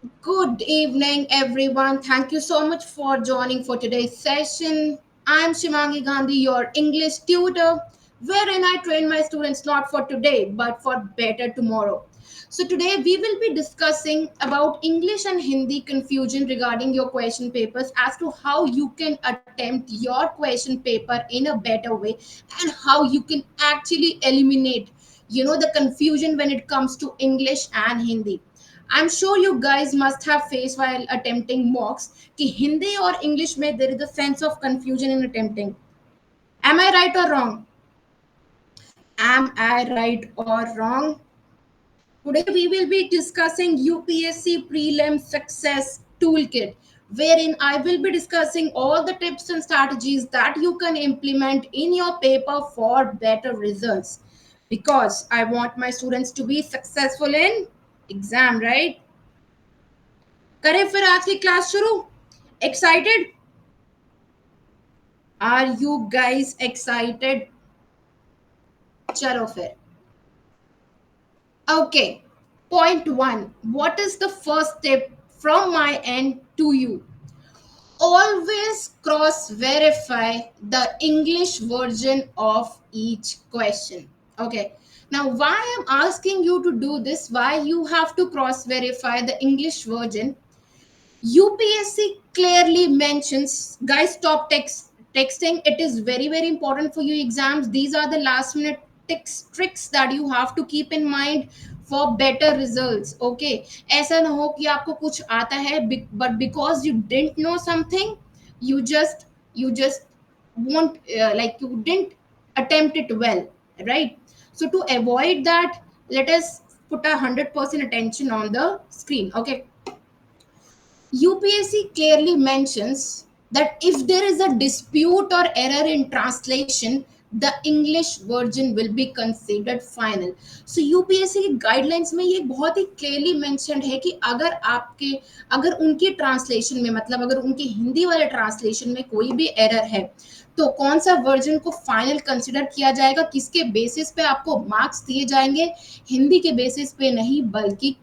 Good evening, everyone. Thank you so much for joining for today's session. I'm Shimangi Gandhi, your English tutor, wherein I train my students not for today but for better tomorrow. So today we will be discussing about English and Hindi confusion regarding your question papers as to how you can attempt your question paper in a better way and how you can actually eliminate the confusion when it comes to English and Hindi. I'm sure you guys must have faced while attempting mocks कि हिंदी और English में there is a sense of confusion in attempting. Am I right or wrong? Am I right or wrong? Today we will be discussing UPSC Prelim Success Toolkit, wherein I will be discussing all the tips and strategies that you can implement in your paper for better results. Because I want my students to be successful in exam, right? करें फिर आज की class शुरू excited are you guys excited चलो फिर okay point one what is the first tip from my end to you always cross verify the English version of each question. Okay, now why I'm asking you to do this, why you have to cross verify the English version. UPSC clearly mentions, guys, stop texting. It is very, very important for your exams. These are the last minute tricks that you have to keep in mind for better results. Okay, ऐसा ना हो कि आपको कुछ आता है but because you didn't know something, you just won't like you didn't attempt it well, right? So to avoid that, let us put 100% attention on the screen. Okay, UPSC clearly mentions that if there is a dispute or error in translation, the English version will be considered final. So UPSC की guidelines में ये बहुत ही clearly mentioned है कि अगर उनकी translation में मतलब अगर उनके हिंदी वाले translation में कोई भी error है तो कौन सा वर्जन को फाइनल कंसिडर किया जाएगा, किसके बेसिस पे आपको मार्क्स दिए जाएंगे, हिंदी के बेसिस पे नहीं बल्कि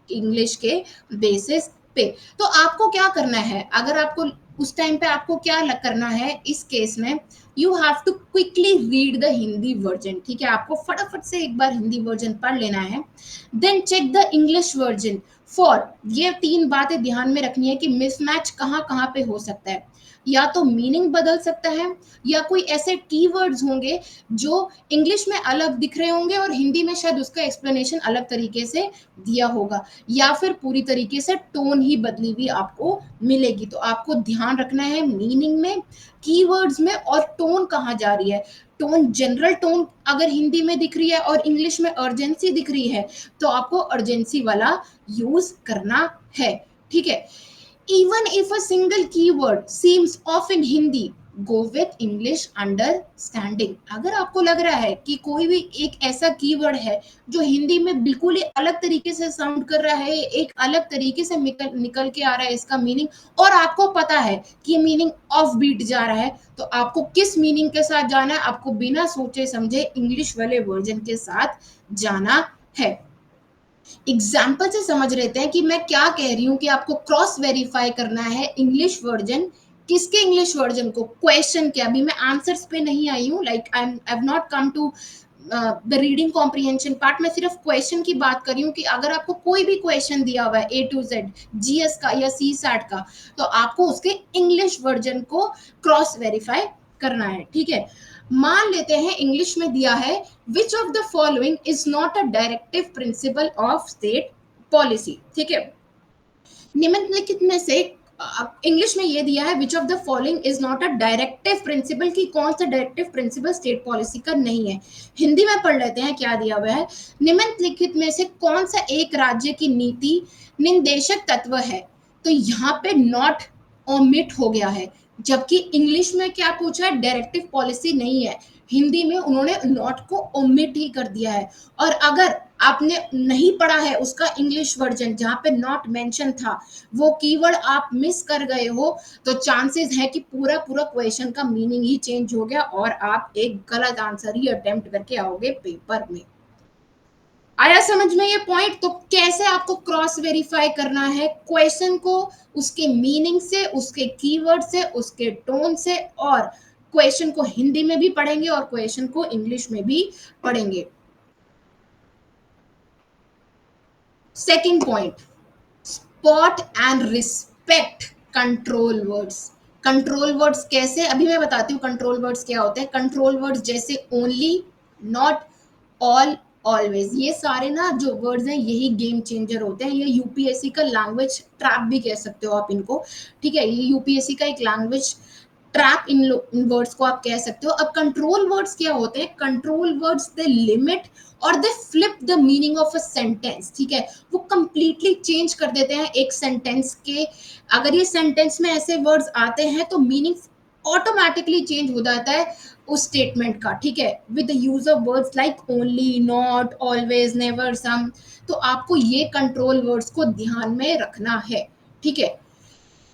इंग्लिश के बेसिस पे। तो आपको क्या करना है, अगर आपको उस टाइम पे आपको क्या करना है इस केस में, you have to quickly read the Hindi version. ठीक है, आपको फटाफट से एक बार हिंदी वर्जन पढ़ लेना है, then check the English version for, ये तीन बातें ध्यान में रखनी है कि मिसमैच कहाँ कहाँ पे हो सकता है। या तो मीनिंग बदल सकता है, या कोई ऐसे कीवर्ड्स होंगे जो इंग्लिश में अलग दिख रहे होंगे और हिंदी में शायद उसका एक्सप्लेनेशन अलग तरीके से दिया होगा, या फिर पूरी तरीके से टोन ही बदली हुई आपको मिलेगी। तो आपको ध्यान रखना है मीनिंग में, कीवर्ड्स में और टोन कहाँ जा रही है। टोन जनरल टोन अगर हिंदी में दिख रही है और इंग्लिश में अर्जेंसी दिख रही है तो आपको अर्जेंसी वाला यूज करना है। ठीक है, even if a single keyword seems off in Hindi, go with English understanding. अगर आपको लग रहा है कि कोई भी एक ऐसा कीवर्ड है जो हिंदी में बिल्कुल ही अलग तरीके से साउंड कर रहा है, एक अलग तरीके से निकल के आ रहा है इसका मीनिंग, और आपको पता है कि ये मीनिंग ऑफ बीट जा रहा है, तो आपको किस मीनिंग के साथ जाना है, आपको बिना सोचे समझे इंग्लिश वाले वर्जन के साथ जाना है। एग्जाम्पल से समझ लेते हैं कि मैं क्या कह रही हूँ कि आपको क्रॉस वेरीफाई करना है इंग्लिश वर्जन। किसके इंग्लिश वर्जन को, क्वेश्चन के। अभी मैं आंसर्स पे नहीं आई हूँ, like I have not come to the reading comprehension part. मैं सिर्फ क्वेश्चन की बात कर रही हूँ कि अगर आपको कोई भी क्वेश्चन दिया हुआ है ए टू जेड, जीएस का या सी सैट का, तो आपको उसके इंग्लिश वर्जन को क्रॉस वेरीफाई करना है। ठीक है, मान लेते हैं इंग्लिश में दिया है which of the following is not a directive principle of state policy. ठीक है, निम्नलिखित में से इंग्लिश में ये दिया है which of the following is not a directive principle, की कौन सा डायरेक्टिव प्रिंसिपल स्टेट पॉलिसी का नहीं है। हिंदी में पढ़ लेते हैं क्या दिया हुआ है, निम्नलिखित में से कौन सा एक राज्य की नीति निर्देशक तत्व है। तो यहाँ पे नॉट ओमिट हो गया है, जबकि इंग्लिश में क्या पूछा है, डायरेक्टिव पॉलिसी नहीं है, हिंदी में उन्होंने नॉट को ओमिट ही कर दिया है। और अगर आपने नहीं पढ़ा है उसका इंग्लिश वर्जन जहां पे नॉट मेंशन था, वो कीवर्ड आप मिस कर गए हो, तो चांसेस है कि पूरा पूरा क्वेश्चन का मीनिंग ही चेंज हो गया और आप एक गलत आंसर ही अटेम्प्ट करके आओगे पेपर में। आया समझ में ये पॉइंट? तो कैसे आपको क्रॉस वेरीफाई करना है क्वेश्चन को, उसके मीनिंग से, उसके कीवर्ड से, उसके टोन से, और क्वेश्चन को हिंदी में भी पढ़ेंगे और क्वेश्चन को इंग्लिश में भी पढ़ेंगे। Second point, spot and respect control words. Control words कैसे, अभी मैं बताती हूँ कंट्रोल वर्ड्स क्या होते हैं। कंट्रोल वर्ड्स जैसे ओनली, नॉट, ऑल, ऑलवेज, ये सारे ना जो वर्ड्स हैं यही गेम चेंजर होते हैं। ये यूपीएससी का लैंग्वेज ट्रैप भी कह सकते हो आप इनको, ठीक है। ये यूपीएससी का एक लैंग्वेज ट्रैप इन वर्ड्स को आप कह सकते हो। अब कंट्रोल वर्ड्स क्या होते हैं? कंट्रोल वर्ड्स दे लिमिट और they flip the meaning of a sentence, ठीक है। वो कंप्लीटली चेंज कर देते हैं एक सेंटेंस के। अगर ये सेंटेंस में ऐसे वर्ड्स आते हैं तो मीनिंग ऑटोमेटिकली चेंज हो जाता है उस स्टेटमेंट का, ठीक है, with the use of words like only, not, always, never, some. तो आपको ये कंट्रोल वर्ड्स को ध्यान में रखना है, ठीक है।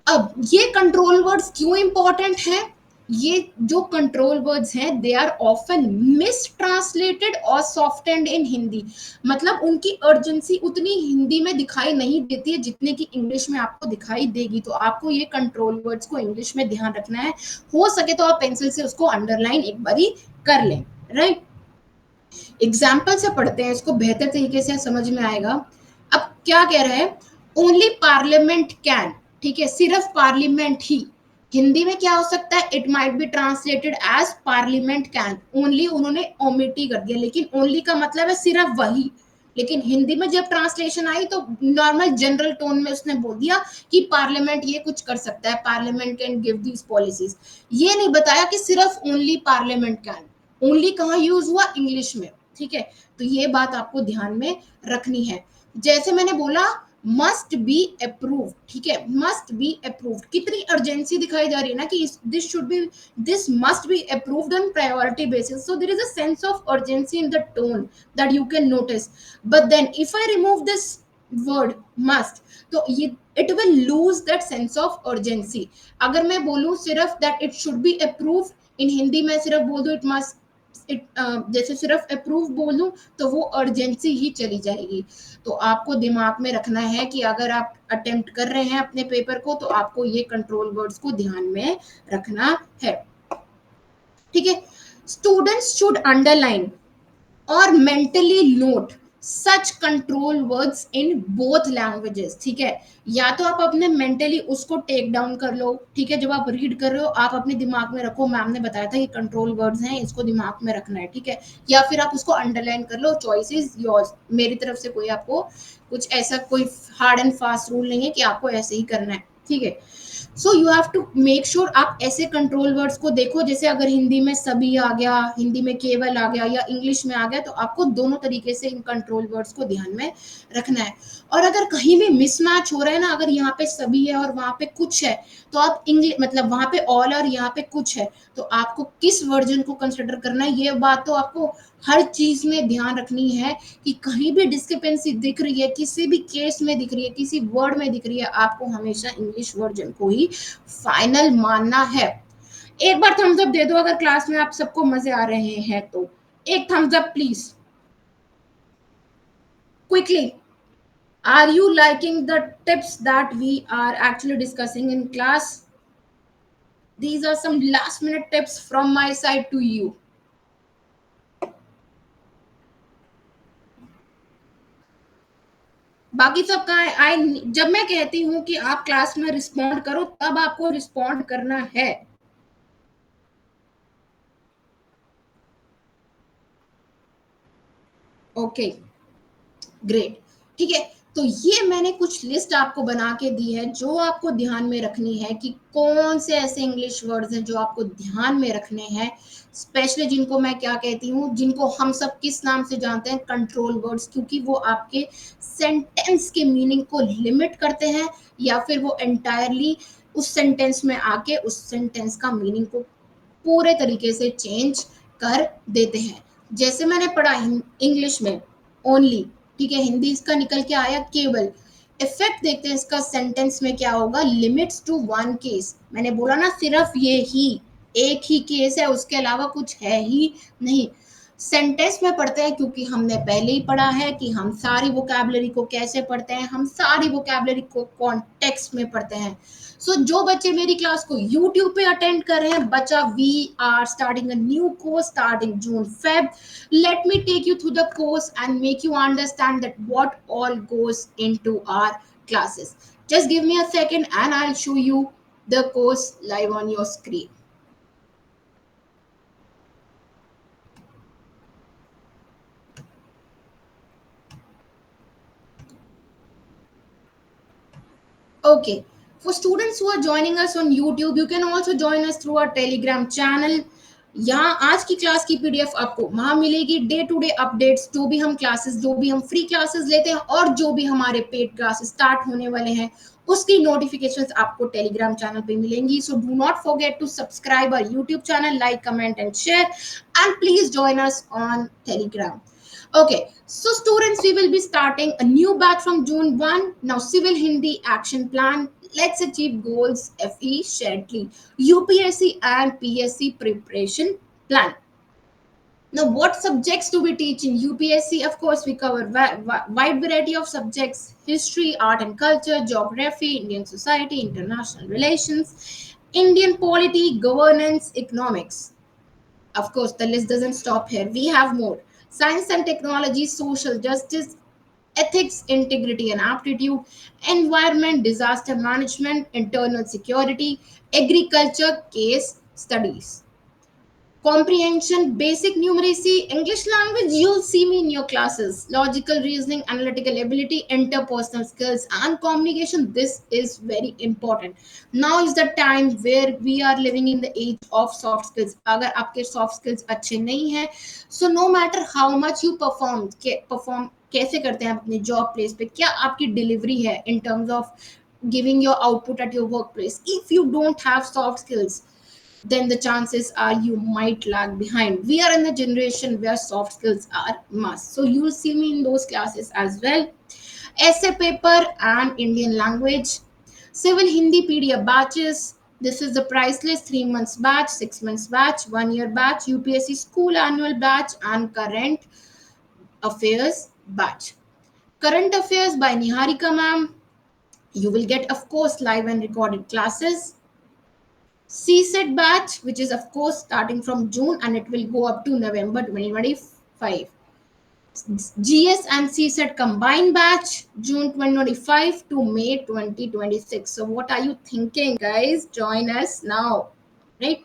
अब ये कंट्रोल वर्ड्स क्यों इंपॉर्टेंट है? ये जो कंट्रोल वर्ड्स हैं they are often mistranslated और सॉफ्टेंड इन हिंदी। मतलब उनकी अर्जेंसी उतनी हिंदी में दिखाई नहीं देती है जितने की इंग्लिश में आपको दिखाई देगी। तो आपको ये कंट्रोल वर्ड्स को इंग्लिश में ध्यान रखना है। हो सके तो आप पेंसिल से उसको अंडरलाइन एक बारी कर लें, राइट। एग्जाम्पल से पढ़ते हैं, इसको बेहतर तरीके से समझ में आएगा। अब क्या कह रहे हैं? ओनली पार्लियामेंट कैन, ठीक है, सिर्फ पार्लियामेंट ही। हिंदी में क्या हो सकता है? It might be translated as parliament can. Only उन्होंने ओमिट ही कर दिया, लेकिन ओनली का मतलब है सिर्फ वही। लेकिन हिंदी में जब ट्रांसलेशन आई तो नॉर्मल जनरल टोन में उसने बोल दिया कि पार्लियामेंट ये कुछ कर सकता है, parliament can give these policies. ये नहीं बताया कि सिर्फ ओनली पार्लियामेंट कैन। ओनली कहाँ यूज हुआ? इंग्लिश में, ठीक है। तो ये बात आपको ध्यान में रखनी है। जैसे मैंने बोला मस्ट बी अप्रूव्ड, ठीक है, मस्ट बी अप्रूव्ड, कितनी अर्जेंसी दिखाई जा रही है ना कि this should be, this must be approved on priority basis. So there is a sense of urgency in the tone that you can notice. But then if I remove this word must, तो ये it will lose that sense of urgency. अगर मैं बोलूं सिर्फ that it should be approved, in Hindi में सिर्फ बोल दो इट मस्ट, जैसे सिर्फ अप्रूव बोलूं तो वो अर्जेंसी ही चली जाएगी। तो आपको दिमाग में रखना है कि अगर आप अटेम्प्ट कर रहे हैं अपने पेपर को तो आपको ये कंट्रोल वर्ड्स को ध्यान में रखना है, ठीक है। स्टूडेंट्स शुड अंडरलाइन और mentally note such control words in both languages, ठीक है। या तो आप अपने मेंटली उसको टेक डाउन कर लो, ठीक है, जब आप रीड कर रहे हो आप अपने दिमाग में रखो, मैम ने बताया था कि कंट्रोल वर्ड्स हैं, इसको दिमाग में रखना है, ठीक है। या फिर आप उसको अंडरलाइन कर लो, चॉइस इज योर्स। मेरी तरफ से कोई आपको कुछ ऐसा कोई हार्ड एंड फास्ट रूल नहीं है कि आपको ऐसे ही करना है, ठीक है। So you have to make sure आप ऐसे कंट्रोल वर्ड्स को देखो, जैसे अगर हिंदी में सभी आ गया, हिंदी में केवल आ गया या इंग्लिश में आ गया, तो आपको दोनों तरीके से इन कंट्रोल वर्ड्स को ध्यान में रखना है। और अगर कहीं भी मिसमैच हो रहा है ना, अगर यहाँ पे सभी है और वहां पे कुछ है, तो आप इंग्लिश मतलब वहां पे ऑल और यहाँ पे कुछ है, तो आपको किस वर्जन को कंसिडर करना है, ये बात तो आपको हर चीज में ध्यान रखनी है कि कहीं भी डिस्क्रिपेंसी दिख रही है, किसी भी केस में दिख रही है, किसी वर्ड में दिख रही है, आपको हमेशा इंग्लिश वर्जन को ही फाइनल मानना है। एक बार थम्स अप दे दो अगर क्लास में आप सबको मजे आ रहे हैं तो, एक thumbs up please, quickly. Are you liking the tips that we are actually discussing in class? These are some last minute tips from my side to you. बाकी सब कहाँ है? आई जब मैं कहती हूँ कि आप क्लास में रिस्पॉन्ड करो तब आपको रिस्पॉन्ड करना है। ओके, ग्रेट, ठीक है। तो ये मैंने कुछ लिस्ट आपको बना के दी है जो आपको ध्यान में रखनी है कि कौन से ऐसे इंग्लिश वर्ड्स हैं जो आपको ध्यान में रखने हैं, स्पेशली जिनको मैं क्या कहती हूँ, जिनको हम सब किस नाम से जानते हैं, कंट्रोल वर्ड्स, क्योंकि वो आपके सेंटेंस के मीनिंग को लिमिट करते हैं या फिर वो एंटायरली उस सेंटेंस में आके उस सेंटेंस का मीनिंग को पूरे तरीके से चेंज कर देते हैं। जैसे मैंने पढ़ा इंग्लिश में ओनली, ठीक है, हिंदी इसका निकल के आया केवल। इफेक्ट देखते हैं इसका सेंटेंस में क्या होगा, लिमिट्स टू वन केस। मैंने बोला ना सिर्फ ये ही एक ही केस है, उसके अलावा कुछ है ही नहीं। सेंटेंस में पढ़ते हैं क्योंकि हमने पहले ही पढ़ा है कि हम सारी वोकैबुलरी को कैसे पढ़ते हैं, हम सारी वोकैबुलरी को कॉन्टेक्स्ट में पढ़ते हैं। सो जो बच्चे मेरी क्लास को यूट्यूब पे अटेंड कर रहे हैं, बच्चा we are starting a new course starting June Feb. Let me take you through the course and make you understand that what all गोes into our classes. Just give me a second and I'll show you the course live on your screen. Okay. For students who are joining us on YouTube, you can also join us through our Telegram channel. यहाँ आज की class की PDF आपको वहां मिलेगी। Day to day updates, जो भी हम क्लासेस, जो भी हम फ्री क्लासेस लेते हैं और जो भी हमारे पेड क्लासेस स्टार्ट होने वाले हैं, उसकी नोटिफिकेशंस आपको टेलीग्राम चैनल पे मिलेंगी। So do not forget to subscribe our YouTube channel, like, comment and share, and please join us on Telegram. Okay, so students, we will be starting a new batch from June 1. Now, Civil Hindi Action Plan. Let's achieve goals efficiently. UPSC and PSC preparation plan. Now, what subjects do we teach in UPSC? Of course, we cover wide variety of subjects: history, art and culture, geography, Indian society, international relations, Indian polity, governance, economics. Of course, the list doesn't stop here. We have more: science and technology, social justice, ethics, integrity and aptitude, environment, disaster management, internal security, agriculture, case studies. Comprehension, basic numeracy, English language, you'll see me in your classes. Logical reasoning, analytical ability, interpersonal skills, and communication. This is very important. Now is the time where we are living in the age of soft skills. अगर आपके soft skills अच्छे नहीं हैं, so no matter how much you perform कैसे करते हैं अपने job place पे, क्या आपकी delivery है in terms of giving your output at your workplace. If you don't have soft skills, then the chances are you might lag behind. We are in the generation where soft skills are must. So you'll see me in those classes as well. Essay paper and Indian language. Civil Hindi PDF batches. This is the price list: 3 months batch, 6 months batch, 1 year batch, UPSC school annual batch, and current affairs batch. Current affairs by Niharika ma'am. You will get, of course, live and recorded classes. CSET batch, which is of course starting from June and it will go up to November 2025. GS and CSET combined batch, June 2025 to May 2026. So what are you thinking, guys? Join us now, right?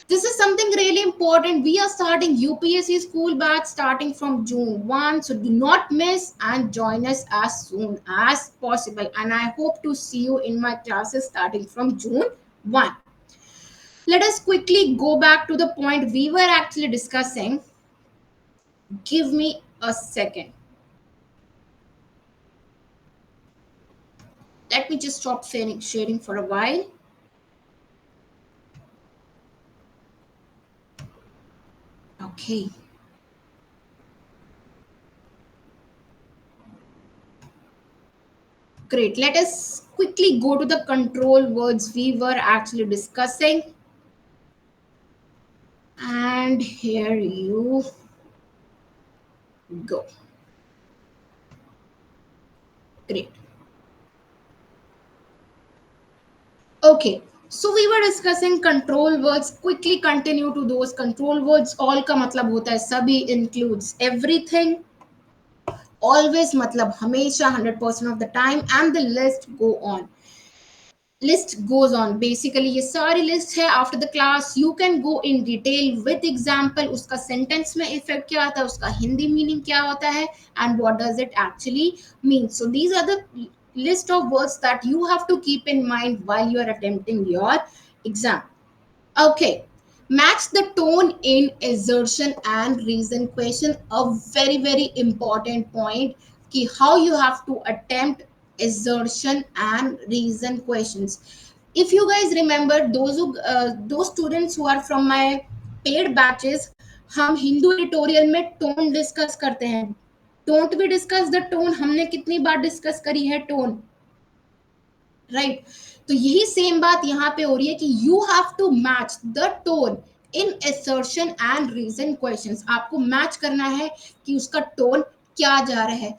This is something really important. We are starting UPSC school batch starting from June 1. So do not miss and join us as soon as possible. And I hope to see you in my classes starting from June 1. Let us quickly go back to the point we were actually discussing. Give me a second. Let me just stop sharing for a while. Okay. Great. Let us quickly go to the control words we were actually discussing. And here you go. Great. Okay. So we were discussing control words. Quickly continue to those control words. All का मतलब होता है सभी, includes everything. Always matlab hamesha, 100% of the time, and the list goes on. Basically ये सारी list है. After the class you can go in detail with example, उसका sentence में effect क्या आता है, उसका हिंदी meaning क्या होता है, and what does it actually mean. So these are the list of words that you have to keep in mind while you are attempting your exam. Okay. Match the tone in assertion and reason question. A very, very important point. Ki how you have to attempt assertion and reason questions. If you guys remember, those students who are from my paid batches, हम Hindu editorial में tone discuss करते हैं. Don't we discuss the tone? हमने कितनी बार discuss करी है tone, right? तो यही सेम बात यहाँ पे हो रही है कि you have to match the tone in assertion and reason questions आपको मैच करना है कि उसका टोन क्या जा रहा है।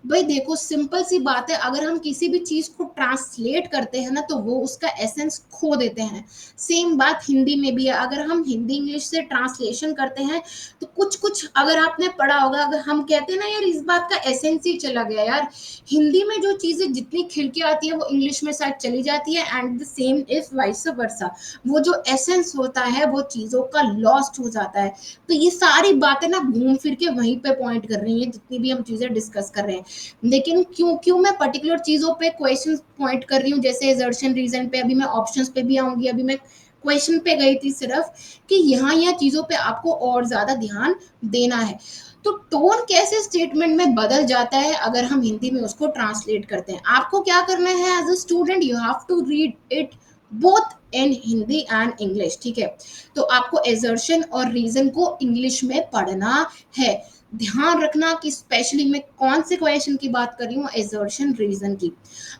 भाई देखो सिंपल सी बात है, अगर हम किसी भी चीज को ट्रांसलेट करते हैं ना तो वो उसका एसेंस खो देते हैं। सेम बात हिंदी में भी है, अगर हम हिंदी इंग्लिश से ट्रांसलेशन करते हैं तो कुछ कुछ अगर आपने पढ़ा होगा, अगर हम कहते हैं ना यार इस बात का एसेंस ही चला गया यार, हिंदी में जो चीजें जितनी खिल के आती है वो इंग्लिश में शायद चली जाती है, and the same is vice versa, वो जो एसेंस होता है वो चीजों का लॉस्ट हो जाता है। तो ये सारी बातें ना घूम फिर के वहीं पे पॉइंट कर रही हैं जितनी भी हम चीजें डिस्कस कर रहे हैं। लेकिन क्यों क्यों मैं पर्टिकुलर चीजों पे क्वेश्चन पॉइंट कर रही हूँ, जैसे एजर्शन रीजन पे, अभी मैं ऑप्शंस पे भी आऊंगी, अभी मैं क्वेश्चन पे गई थी सिर्फ कि यहाँ यह चीजों पे आपको और ज्यादा ध्यान देना है। तो टोन कैसे स्टेटमेंट में बदल जाता है अगर हम हिंदी में उसको ट्रांसलेट करते हैं। आपको क्या करना है as a student, you have to read it both in Hindi and English, ठीक है। तो आपको एजर्शन और रीजन को इंग्लिश में पढ़ना है। ध्यान रखना कि स्पेशली मैं कौन से क्वेश्चन की बात कर रही हूँ, एजर्शन रीजन की।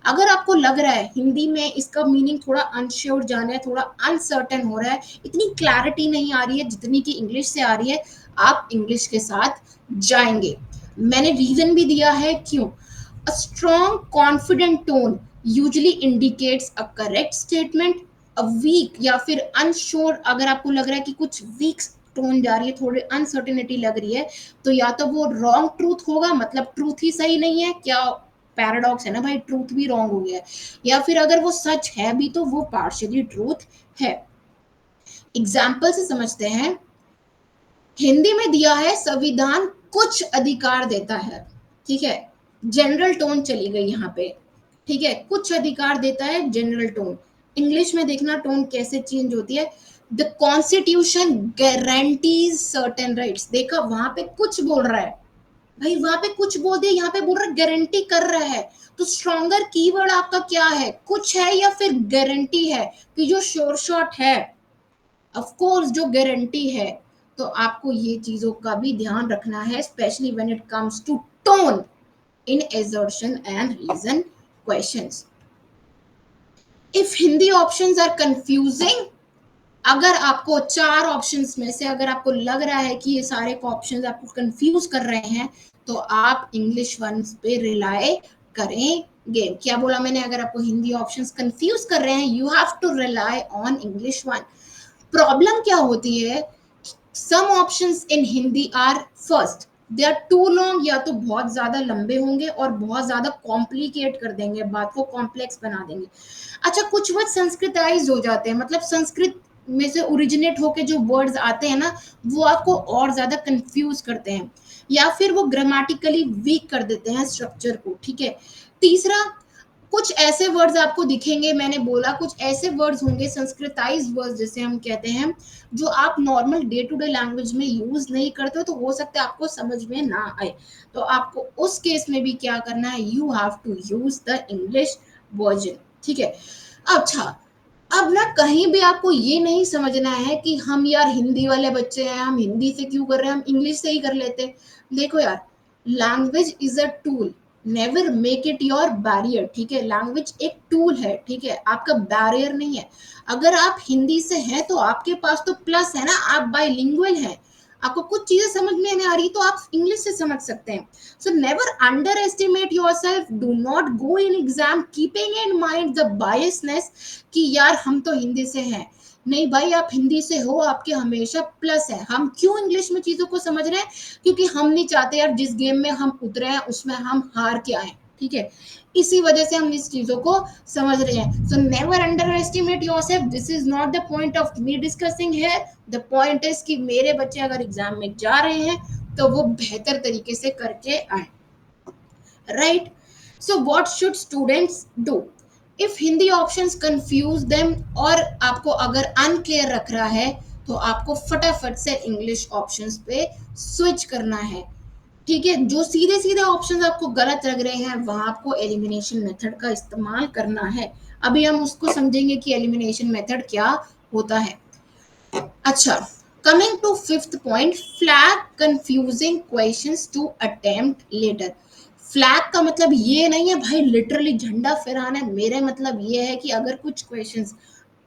अगर आपको लग रहा है हिंदी में इसका मीनिंग थोड़ा अनश्योर जाना है, थोड़ा अनसर्टेन हो रहा है, इतनी क्लैरिटी नहीं आ रही है जितनी कि इंग्लिश से आ रही है, आप इंग्लिश के साथ जाएंगे। मैंने रीजन भी दिया है क्यों। A strong confident tone usually indicates a correct statement. A weak या फिर अनश्योर, अगर आपको लग रहा है कि कुछ वीक टोन जा रही है, थोड़ी अनसर्टेनिटी लग रही है, तो या तो वो रॉन्ग ट्रूथ होगा, मतलब ट्रूथ ही सही नहीं है क्या, पैराडॉक्स है ना भाई, ट्रूथ भी रॉन्ग हो गया है। या फिर अगर वो सच है भी तो वो पार्शियली ट्रूथ है। एग्जाम्पल से समझते हैं। हिंदी में दिया है संविधान कुछ अधिकार देता है, ठीक है, जनरल टोन चली गई यहाँ पे, ठीक है, कुछ अधिकार देता है जनरल टोन। इंग्लिश में देखना टोन कैसे चेंज होती है। The constitution guarantees certain rights, देखा वहां पे कुछ बोल रहा है, भाई वहां पे कुछ बोल दिया, यहाँ पे बोल रहा है गारंटी कर रहा है। तो स्ट्रॉन्गर कीवर्ड आपका क्या है, कुछ है या फिर गारंटी है, कि जो श्योर शॉट है, ऑफ कोर्स जो गारंटी है। तो आपको ये चीजों का भी ध्यान रखना है, specially when it comes to tone in assertion and reason questions. If Hindi options are confusing, अगर आपको चार ऑप्शंस में से अगर आपको लग रहा है कि ये सारे ऑप्शंस आपको कंफ्यूज कर रहे हैं, तो आप इंग्लिश वंस पे रिलाय करेंगे। क्या बोला मैंने, अगर आपको हिंदी ऑप्शंस कंफ्यूज कर रहे हैं, you have to rely on English one. Problem क्या होती है, some options in Hindi are first they are too long, या तो बहुत ज्यादा लंबे होंगे और बहुत ज्यादा कॉम्प्लिकेट कर देंगे, बात को कॉम्प्लेक्स बना देंगे। अच्छा कुछ वर्ड संस्कृताइज हो जाते हैं, मतलब संस्कृत में से ओरिजिनेट होके जो वर्ड्स आते हैं ना, वो आपको और ज्यादा कंफ्यूज करते हैं, या फिर वो ग्रामेटिकली वीक कर देते हैं स्ट्रक्चर को, ठीक है। तीसरा, कुछ ऐसे वर्ड्स आपको दिखेंगे, मैंने बोला कुछ ऐसे वर्ड्स होंगे संस्कृताइज वर्ड्स जिसे हम कहते हैं, जो आप normal day to day language में यूज नहीं करते हो, तो हो सकता है आपको समझ में ना आए। तो आपको उस केस में भी क्या करना है, you have to use the English version, ठीक है। अच्छा, अब ना कहीं भी आपको ये नहीं समझना है कि हम यार हिंदी वाले बच्चे हैं, हम हिंदी से क्यों कर रहे हैं, हम इंग्लिश से ही कर लेते। देखो यार, language is a tool, never make it your barrier, ठीक है। लैंग्वेज एक टूल है, ठीक है, आपका बैरियर नहीं है। अगर आप हिंदी से हैं तो आपके पास तो प्लस है ना, आप बाइलिंगुअल हैं, आपको कुछ चीजें समझ में नहीं आ रही तो आप इंग्लिश से समझ सकते हैं। So never under estimate your self, do not go in exam keeping in mind the biasness कि यार हम तो हिंदी से हैं। नहीं भाई, आप हिंदी से हो, आपके हमेशा प्लस है। हम क्यों इंग्लिश में चीजों को समझ रहे हैं, क्योंकि हम नहीं चाहते यार जिस गेम में हम उतरे हैं उसमें हम हार के आए, ठीक है। इसी वजह से हम इस चीजों को समझ रहे हैं। So never under estimate yourself, this is not the point of me discussing है। द पॉइंट इज कि मेरे बच्चे अगर एग्जाम में जा रहे हैं तो वो बेहतर तरीके से करके आए, right. So what should students do if Hindi options confuse them, और आपको अगर अनक्लियर रख रहा है तो आपको फटाफट से इंग्लिश ऑप्शंस पे स्विच करना है, ठीक है। जो सीधे सीधे ऑप्शन आपको गलत लग रहे हैं वहां आपको एलिमिनेशन मेथड का इस्तेमाल करना है। अभी हम उसको समझेंगे कि एलिमिनेशन मेथड क्या होता है। अच्छा, coming to fifth point, flag confusing questions to attempt later. Flag का मतलब ये नहीं है भाई लिटरली झंडा फहराना है, मेरे मतलब ये है कि अगर कुछ क्वेश्चंस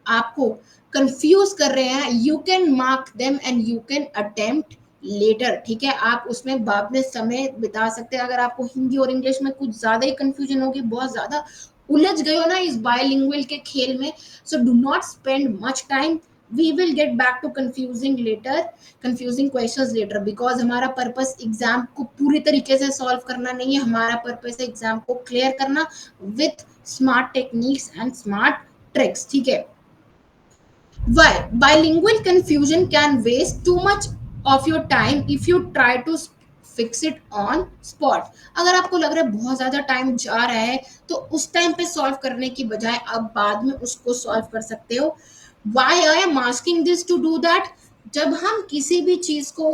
आपको कंफ्यूज कर रहे हैं, you can mark them and you can attempt later, ठीक है, आप उसमें बाद में समय बिता सकते हैं। अगर आपको हिंदी और इंग्लिश में कुछ ज्यादा ही कंफ्यूजन होगी, बहुत ज्यादा उलझ गए हो ना इस बायलिंगुअल के खेल में, so do not spend much time, we will get back to confusing later, confusing questions later, because हमारा पर्पस एग्जाम को पूरी तरीके से सॉल्व करना नहीं है, हमारा पर्पस है एग्जाम को क्लियर करना with smart techniques and smart tricks, ठीक है। Why? Bilingual confusion can waste too much of your time if you try to fix it on spot. अगर आपको लग रहा है बहुत ज्यादा टाइम जा रहा है, तो उस टाइम पे सॉल्व करने की बजाय आप बाद में उसको सॉल्व कर सकते हो। Why I am asking this to do that? जब हम किसी भी चीज को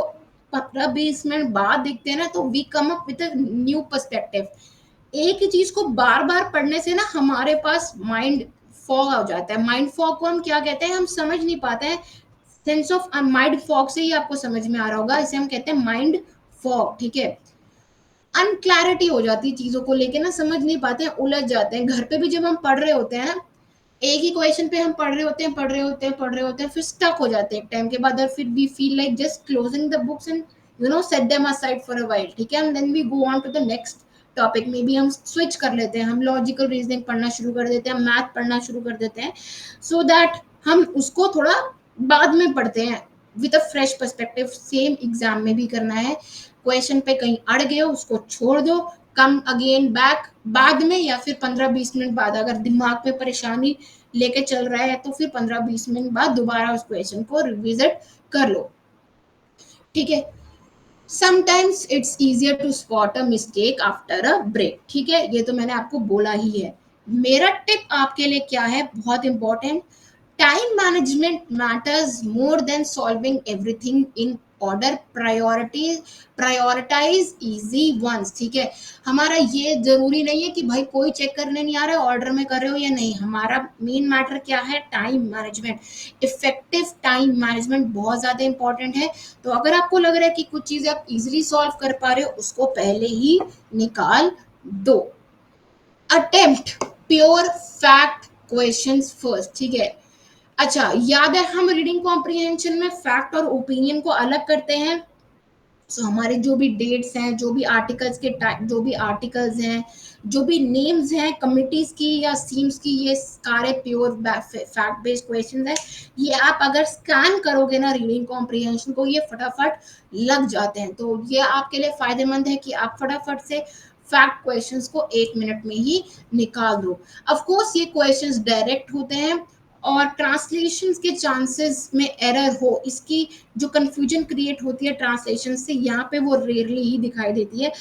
15-20 मिनट बाद देखते हैं ना, तो we come up with a new perspective. एक ही चीज को बार बार पढ़ने से ना हमारे पास माइंड फॉग हो जाता है। माइंड फॉग को हम क्या कहते हैं, हम समझ नहीं पाते हैं। सेंस ऑफ माइंड फॉग से ही आपको समझ में आ रहा होगा, इसे हम कहते हैं माइंड फॉग, ठीक है। अनक्लैरिटी हो जाती है चीजों को लेके ना, समझ नहीं पाते हैं, उलझ जाते हैं। घर पे भी जब हम पढ़ रहे होते हैं ना, एक ही क्वेश्चन पे हम पढ़ रहे होते हैं, पढ़ रहे होते हैं, फिर स्टक हो जाते हैं एक टाइम के बाद, और फिर we feel like just closing the books and set them aside for a while, ठीक है, and then we go on to the next topic में भी हम स्विच कर लेते हैं, हम लॉजिकल रीजनिंग पढ़ना शुरू कर देते हैं, मैथ पढ़ना शुरू कर देते हैं, सो दैट हम उसको थोड़ा बाद में पढ़ते हैं with a fresh perspective. Same exam में भी करना है, क्वेश्चन पे कहीं अड़ गए हो उसको छोड़ दो, कम अगेन बैक बाद में, या फिर 15-20 मिनट बाद, अगर दिमाग में परेशानी लेके चल रहा है तो फिर 15-20 मिनट बाद दोबारा उस क्वेश्चन को रिविजिट कर लो, ठीक है। Sometimes it's easier to spot a mistake after a break, ठीक है, ये तो मैंने आपको बोला ही है। मेरा टिप आपके लिए क्या है, बहुत important, time management matters more than solving everything in order, prioritize easy ones, ठीक है। हमारा ये जरूरी नहीं है कि भाई कोई चेक करने नहीं आ रहा है ऑर्डर में कर रहे हो या नहीं, हमारा मेन मैटर क्या है, time management. Effective time management बहुत ज्यादा इंपॉर्टेंट है। तो अगर आपको लग रहा है कि कुछ चीजें आप इजिली सॉल्व कर पा रहे हो, उसको पहले ही निकाल दो। Attempt pure fact questions first, ठीक है। अच्छा, याद है हम रीडिंग कॉम्प्रिहेंशन में फैक्ट और ओपिनियन को अलग करते हैं। सो हमारे जो भी डेट्स हैं, जो भी आर्टिकल्स के जो भी आर्टिकल्स हैं, जो भी नेम्स हैं कमिटीज की या सीम्स की, ये सारे प्योर फैक्ट बेस्ड क्वेश्चंस हैं। ये आप अगर स्कैन करोगे ना रीडिंग कॉम्प्रिहेंशन को, ये फटाफट लग जाते हैं। तो ये आपके लिए फायदेमंद है कि आप फटाफट से फैक्ट क्वेश्चंस को 1 मिनट में ही निकाल दो। ऑफ कोर्स ये क्वेश्चंस डायरेक्ट होते हैं, और ट्रांसलेशन के चांसेस में एरर हो, इसकी जो कंफ्यूजन क्रिएट होती है ट्रांसलेशन से, यहाँ पे वो रेयरली ही दिखाई देती है।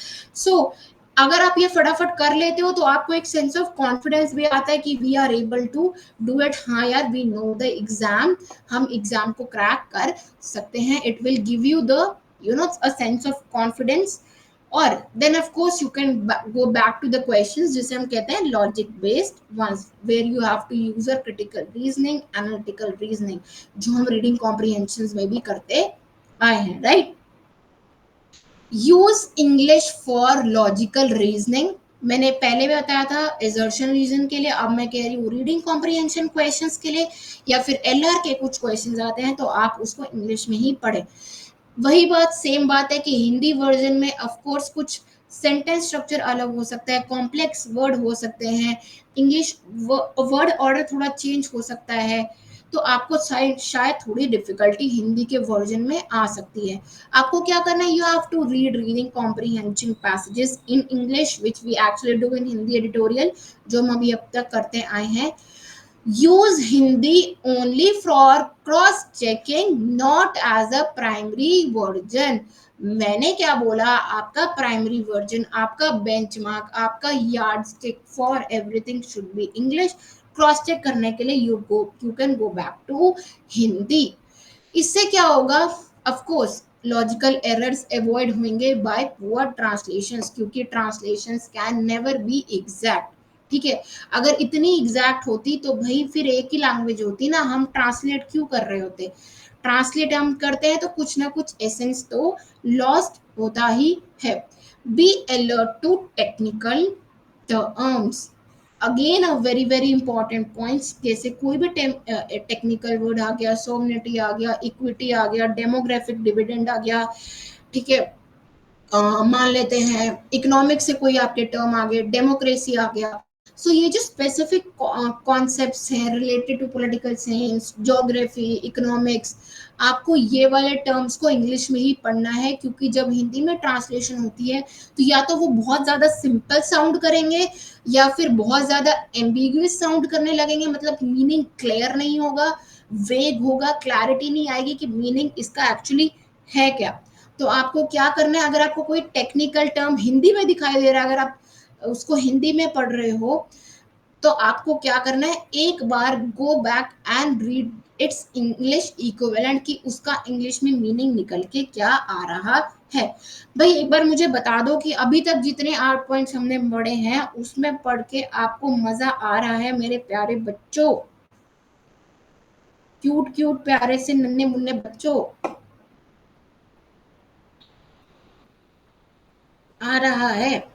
अगर आप ये फटाफट कर लेते हो तो आपको एक सेंस ऑफ कॉन्फिडेंस भी आता है कि we are able to do it, हाँ यार वी नो द एग्जाम, हम एग्जाम को क्रैक कर सकते हैं। It will give you the a sense of confidence. और then of course you can go back to the questions, जिसे हम कहते हैं logic based ones, where you have to use a critical reasoning, analytical reasoning, जो हम reading comprehension में भी करते आए हैं, right. Use English for logical reasoning, मैंने पहले भी बताया था एजर्शन रीजन के लिए, अब मैं कह रही हूँ रीडिंग कॉम्प्रिहेंशन क्वेश्चंस के लिए, या फिर एलआर के कुछ क्वेश्चंस आते हैं तो आप उसको इंग्लिश में ही पढ़ें। वही बात सेम बात है कि हिंदी वर्जन में ऑफ कोर्स कुछ सेंटेंस स्ट्रक्चर अलग हो सकता है, कॉम्प्लेक्स वर्ड हो सकते हैं, इंग्लिश वर्ड ऑर्डर थोड़ा चेंज हो सकता है, तो आपको शायद थोड़ी डिफिकल्टी हिंदी के वर्जन में आ सकती है। आपको क्या करना है, you have to read reading comprehension passages in English which we actually do in Hindi editorial, जो हम अभी अब तक करते आए हैं। use Hindi only for cross checking, not as a primary version। मैंने क्या बोला, आपका प्राइमरी वर्जन, आपका बेंचमार्क, आपका yardstick for everything should be English. Cross check करने के लिए you can go back to Hindi. इससे क्या होगा, of course logical errors avoid होंगे बाय पुअर ट्रांसलेशंस, क्योंकि translations can never be exact, ठीक है। अगर इतनी एग्जैक्ट होती तो भाई फिर एक ही लैंग्वेज होती ना, हम ट्रांसलेट क्यों कर रहे होते। ट्रांसलेट हम करते हैं तो कुछ ना कुछ एसेंस तो लॉस्ट होता ही है। Be alert to technical terms, again a very very important points, जैसे कोई भी टेक्निकल वर्ड आ गया, सोमनिटी आ गया, इक्विटी आ गया, डेमोग्राफिक डिविडेंड आ गया, ठीक है, मान लेते हैं इकोनॉमिक्स से कोई आपके टर्म आ गए, डेमोक्रेसी आ गया। सो ये जो स्पेसिफिक कॉन्सेप्ट्स हैं related to political science, geography, economics, आपको ये वाले टर्म्स को इंग्लिश में ही पढ़ना है, क्योंकि जब हिंदी में ट्रांसलेशन होती है तो या तो वो बहुत ज्यादा सिंपल साउंड करेंगे या फिर बहुत ज्यादा एम्बिगुअस साउंड करने लगेंगे, मतलब मीनिंग क्लियर नहीं होगा, वेग होगा, क्लैरिटी नहीं आएगी कि मीनिंग इसका एक्चुअली है क्या। तो आपको क्या करना है, अगर आपको कोई टेक्निकल टर्म हिंदी में दिखाई दे रहा है, अगर आप उसको हिंदी में पढ़ रहे हो, तो आपको क्या करना है, एक बार go back and read its English equivalent कि उसका इंग्लिश में मीनिंग निकल के क्या आ रहा है। भाई एक बार मुझे बता दो कि अभी तक जितने 8 पॉइंट्स हमने पढ़े हैं उसमें पढ़ के आपको मजा आ रहा है मेरे प्यारे बच्चों, क्यूट क्यूट प्यारे से नन्हे मुन्ने बच्चों, आ रहा है।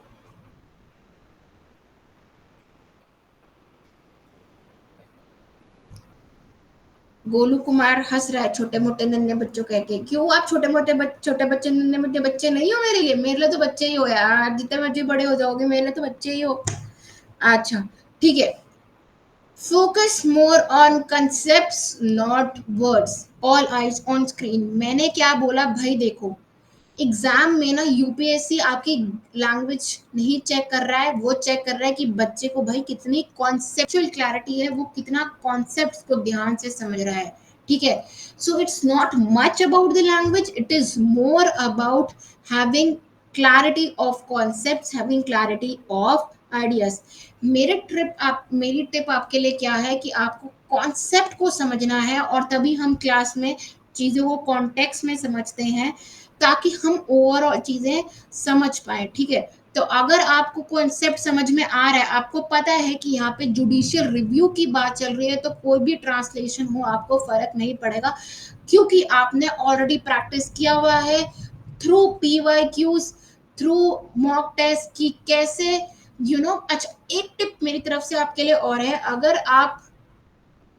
गोलू कुमार हंस रहा है छोटे मोटे नन्हे बच्चों कह के, क्यों आप छोटे बच्चे नन्हे मोटे बच्चे नहीं हो मेरे लिए, मेरे लिए तो बच्चे ही हो यार, जितने मर्जी बड़े हो जाओगे मेरे लिए तो बच्चे ही हो। अच्छा ठीक है, focus more on concept not words, all eyes on screen. मैंने क्या बोला भाई, देखो एग्जाम में ना यूपीएससी आपकी लैंग्वेज नहीं चेक कर रहा है, वो चेक कर रहा है कि बच्चे को भाई कितनी कॉन्सेप्चुअल क्लैरिटी है, वो कितना कॉन्सेप्ट्स को ध्यान से समझ रहा है, ठीक है। So it's not much about the language, it is more about having clarity of concepts, having clarity of ideas. मेरी टिप आपके लिए क्या है कि आपको कॉन्सेप्ट को समझना है, और तभी हम क्लास में चीजों को कॉन्टेक्स्ट में समझते हैं, ताकि हम ओवरऑल चीजें समझ पाए, ठीक है। तो अगर आपको कॉन्सेप्ट समझ में आ रहा है, आपको पता है कि यहाँ पे जुडिशियल रिव्यू की बात चल रही है, तो कोई भी ट्रांसलेशन हो आपको फर्क नहीं पड़ेगा, क्योंकि आपने ऑलरेडी प्रैक्टिस किया हुआ है through PYQs, through mock test की कैसे अच्छा एक टिप मेरी तरफ से आपके लिए और है, अगर आप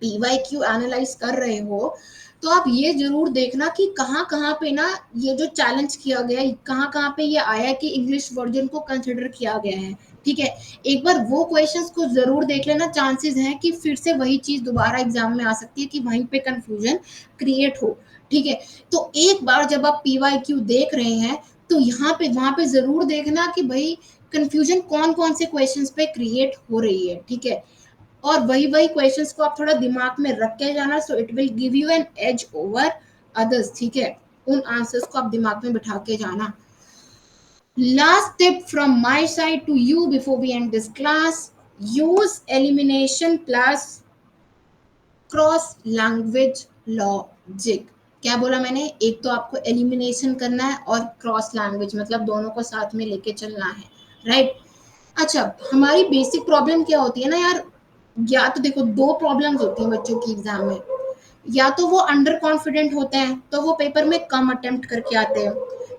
पीवाईक्यू एनालाइज कर रहे हो तो आप ये जरूर देखना कि कहाँ कहाँ पे ना ये जो चैलेंज किया गया है, कहाँ कहाँ पे ये आया कि इंग्लिश वर्जन को कंसिडर किया गया है, ठीक है। एक बार वो क्वेश्चंस को जरूर देख लेना, चांसेस हैं कि फिर से वही चीज दोबारा एग्जाम में आ सकती है कि वहीं पे कंफ्यूजन क्रिएट हो, ठीक है। तो एक बार जब आप पीवाईक्यू देख रहे हैं तो यहाँ पे वहां पे जरूर देखना कि भाई कंफ्यूजन कौन कौन से क्वेश्चंस पे क्रिएट हो रही है, ठीक है। और वही वही क्वेश्चंस को आप थोड़ा दिमाग में रख के जाना, so it will give you an edge over others, ठीक है। उन आंसर्स को आप दिमाग में बिठा के जाना। Last tip from my side to you before we end this class, use elimination plus cross language logic. क्या बोला मैंने, एक तो आपको एलिमिनेशन करना है और क्रॉस लैंग्वेज, मतलब दोनों को साथ में लेके चलना है, राइट। अच्छा हमारी बेसिक प्रॉब्लम क्या होती है ना यार, या तो देखो दो प्रॉब्लम्स होती हैं बच्चों की एग्जाम में, या तो वो अंडर कॉन्फिडेंट होते हैं तो वो पेपर में कम अटेम्प्ट करके आते हैं,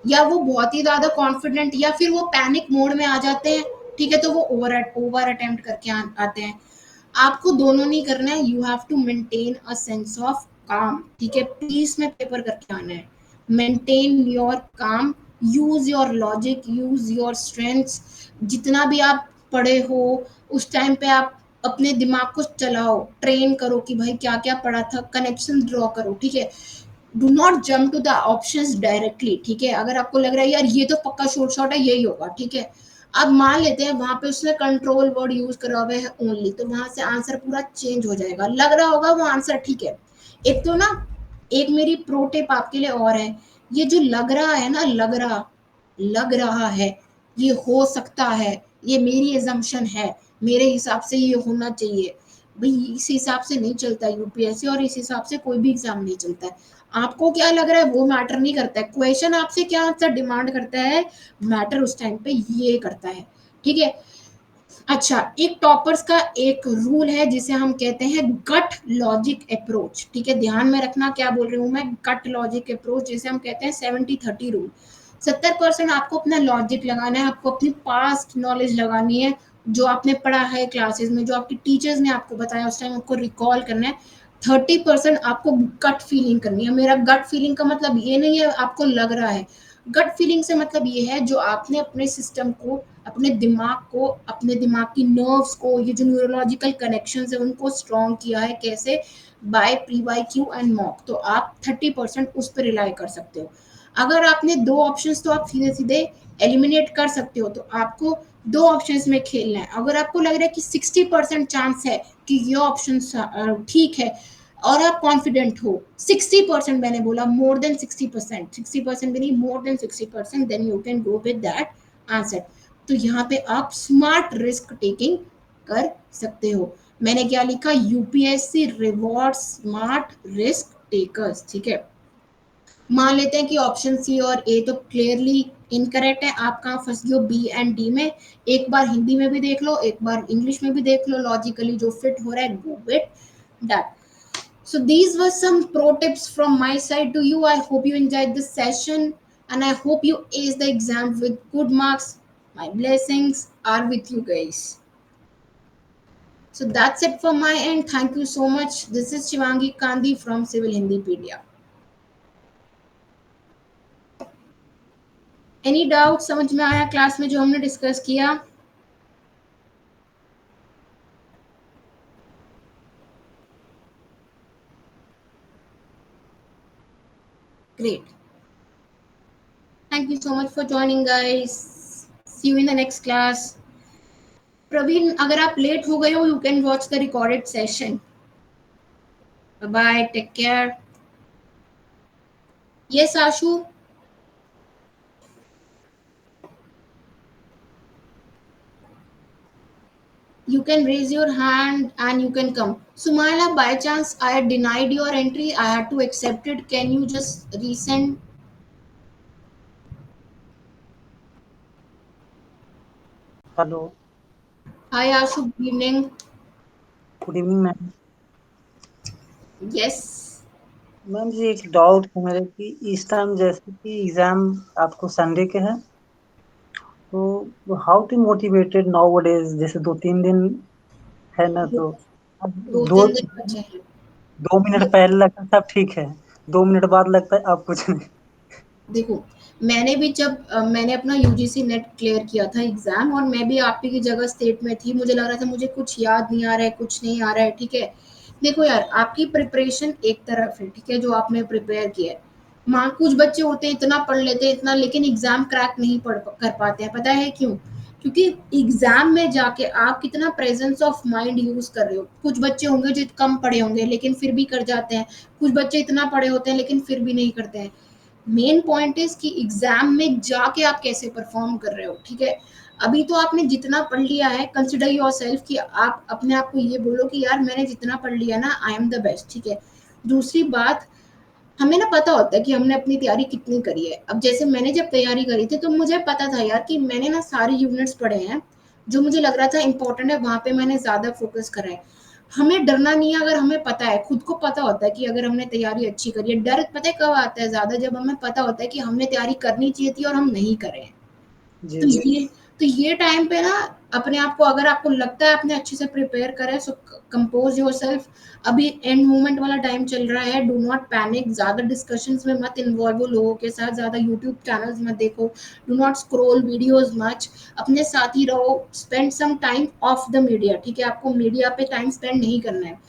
या वो बहुत ही ज्यादा कॉन्फिडेंट या फिर वो पैनिक मोड में आ जाते हैं, ठीक है, तो वो ओवर अटेम्प्ट करके आते हैं। आपको दोनों नहीं करना है, you have to maintain a sense of calm, ठीक है, पीस में पेपर करके आना है। Maintain your calm, use your logic, use your strengths, जितना भी आप पढ़े हो उस टाइम पे आप अपने दिमाग को चलाओ, ट्रेन करो कि भाई क्या क्या पढ़ा था, कनेक्शन ड्रॉ करो, ठीक है। Do not jump to the options directly, ठीक है। अगर आपको लग रहा है यार ये तो पक्का शॉर्ट शॉर्ट है यही होगा, ठीक है, अब मान लेते हैं वहां पे उसने कंट्रोल वर्ड यूज करा हुआ है ओनली, तो वहां से आंसर पूरा चेंज हो जाएगा, लग रहा होगा वो आंसर, ठीक है। एक तो ना एक मेरी प्रो टिप आपके लिए और है, ये जो लग रहा है ना, लग रहा है, ये हो सकता है, ये मेरी एजम्पशन है, मेरे हिसाब से ये होना चाहिए, भाई इस हिसाब से नहीं चलता यूपीएससी, और इस हिसाब से कोई भी एग्जाम नहीं चलता है। आपको क्या लग रहा है वो मैटर नहीं करता है, क्वेश्चन आपसे क्या आंसर डिमांड करता है, मैटर उस टाइम पे ये करता है, ठीक है। अच्छा एक टॉपर्स का एक रूल है जिसे हम कहते हैं गट लॉजिक अप्रोच, ठीक है, ध्यान में रखना क्या बोल रही हूँ मैं, गट लॉजिक अप्रोच, जिसे हम कहते हैं 70-30 रूल। 70% आपको अपना लॉजिक लगाना है, आपको अपनी पास्ट नॉलेज लगानी है, जो आपने पढ़ा है क्लासेस में, जो आपके टीचर्स ने आपको बताया उस टाइम आपको रिकॉल करना है। 30% आपको गट फीलिंग करनी है। मेरा गट फीलिंग का मतलब ये नहीं है आपको लग रहा है, गट फीलिंग से मतलब ये है जो आपने अपने सिस्टम को, अपने दिमाग को, अपने दिमाग की नर्व्स को, ये जो न्यूरोलॉजिकल कनेक्शन है उनको स्ट्रॉन्ग किया है कैसे, by P Y Q and mock. तो आप 30% उस पर रिलाई कर सकते हो। अगर आपने दो ऑप्शंस तो आप सीधे सीधे एलिमिनेट कर सकते हो। तो आपको दो ऑप्शंस में खेलना है। अगर आपको लग रहा है कि 60% चांस है कि ये ऑप्शन ठीक है और आप कॉन्फिडेंट हो, 60% मैंने बोला, मोर देन 60%, 60% भी नहीं, more than 60%, then you can go with that answer. तो यहाँ पे आप स्मार्ट रिस्क टेकिंग कर सकते हो। मैंने क्या लिखा, UPSC reward smart risk takers. ठीक है, मान लेते हैं कि ऑप्शन सी और ए तो क्लियरली इनकरेक्ट है। आप कहाँ फंस गए हो, बी एंड डी में। एक बार हिंदी में भी देख लो, एक बार इंग्लिश में भी देख लो, लॉजिकली जो फिट हो रहा है गो with that. So these were some pro tips from my side to you. I hope you enjoyed this session and I hope you ace the exam with good marks. My blessings are with you guys. So that's it from my end. Thank you so much. This is Shivangi Kandi from Civil Hindipedia. Any doubt समझ में आया class में जो हमने discuss किया? Great. Thank you so much for joining guys. See you in the next class. Praveen, अगर आप late हो गए हो, you can watch the recorded session. Bye bye. Take care. Yes, Ashu. You can raise your hand and you can come. Sumaila, by chance I had denied your entry. I had to accept it. Can you just resend? Hello, Hi Ashu, good evening. Good evening ma'am. Yes. Ma'am ji एक doubt है मेरे कि इस time जैसे कि exam आपको Sunday के है, तो how to motivated nowadays, जैसे 2-3 दिन है ना, दो, तो अब दो दो तीन दिन बचे हैं। 2 मिनट पहले लगता है सब ठीक है, 2 मिनट बाद लगता है अब कुछ नहीं। देखो, मैंने भी जब मैंने अपना यूजीसी नेट क्लियर किया था एग्जाम, और मैं भी आप ही की जगह स्टेट में थी, मुझे लग रहा था मुझे कुछ याद नहीं आ रहा है, कुछ नहीं आ रहा है। ठीक है, देखो यार, आपकी प्रिपरेशन एक तरफ है, ठीक है, जो आपने प्रिपेयर किया है। माँ, कुछ बच्चे होते हैं इतना पढ़ लेते हैं इतना, लेकिन एग्जाम क्रैक नहीं पढ़ कर पाते हैं। पता है क्यों? क्योंकि एग्जाम में जाके आप कितना प्रेजेंस ऑफ माइंड यूज कर रहे हो। कुछ बच्चे होंगे जो कम पढ़े होंगे लेकिन फिर भी कर जाते हैं, कुछ बच्चे इतना पढ़े होते हैं लेकिन फिर भी नहीं करते हैं। मेन पॉइंट इज कि एग्जाम में जाके आप कैसे परफॉर्म कर रहे हो। ठीक है, अभी तो आपने जितना पढ़ लिया है, कंसिडर योरसेल्फ कि आप अपने आप को ये बोलो कि यार मैंने जितना पढ़ लिया ना, आई एम द बेस्ट। ठीक है, दूसरी बात, हमें ना पता होता है कि हमने अपनी तैयारी कितनी करी है। अब जैसे मैंने जब तैयारी करी थी तो मुझे पता था यार कि मैंने ना सारे यूनिट्स पढ़े हैं, जो मुझे लग रहा था इंपॉर्टेंट है वहां पे मैंने ज्यादा फोकस करा है। हमें डरना नहीं है, अगर हमें पता है, खुद को पता होता है कि अगर हमने तैयारी अच्छी करी है। डर पता है कब आता है ज्यादा, जब हमें पता होता है कि हमने तैयारी करनी चाहिए थी और हम नहीं करे हैं। जी तो जी। ये तो ये टाइम पे ना, अपने आप को, अगर आपको लगता है आपने अच्छे से प्रिपेयर करा है, सो कंपोज योरसेल्फ। अभी एंड मोमेंट वाला टाइम चल रहा है, डू नॉट पैनिक, ज्यादा डिस्कशंस में मत इन्वॉल्व हो लोगों के साथ, ज्यादा यूट्यूब चैनल्स मत देखो, do not scroll videos much, अपने साथ ही रहो, spend some time off the media. ठीक है, आपको मीडिया पे टाइम स्पेंड नहीं करना है।